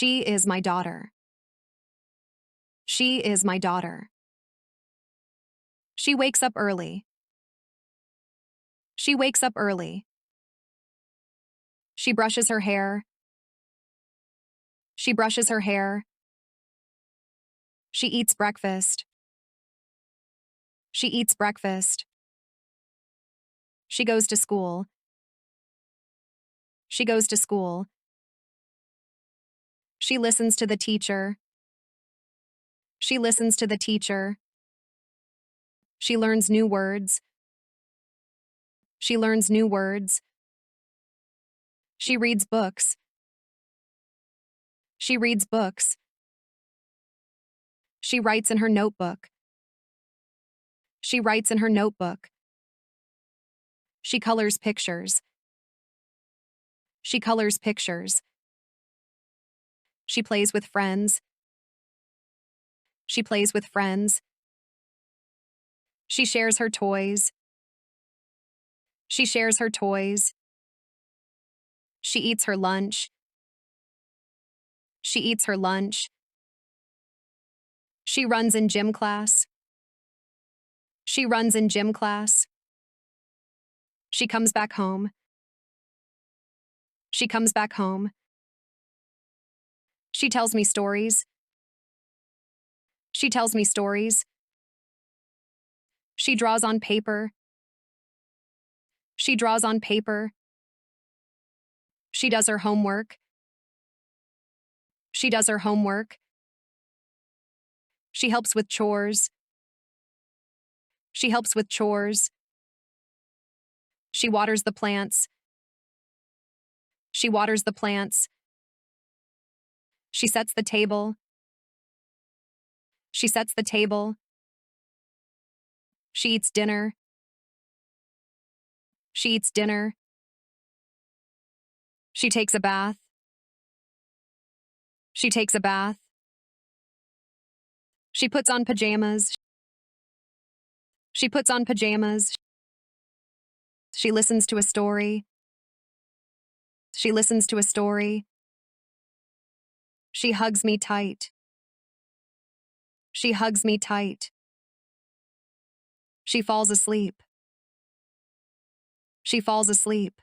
She is my daughter. She is my daughter. She wakes up early. She wakes up early. She brushes her hair. She brushes her hair. She eats breakfast. She eats breakfast. She goes to school. She goes to school. She listens to the teacher. She listens to the teacher. She learns new words. She learns new words. She reads books. She reads books. She writes in her notebook. She writes in her notebook. She colors pictures. She colors pictures. She plays with friends. She plays with friends. She shares her toys. She shares her toys. She eats her lunch. She eats her lunch. She runs in gym class. She runs in gym class. She comes back home. She comes back home. She tells me stories. She tells me stories. She draws on paper. She draws on paper. She does her homework. She does her homework. She helps with chores. She helps with chores. She waters the plants. She waters the plants. She sets the table. She sets the table. She eats dinner. She eats dinner. She takes a bath. She takes a bath. She puts on pajamas. She puts on pajamas. She listens to a story. She listens to a story. She hugs me tight. She hugs me tight. She falls asleep. She falls asleep.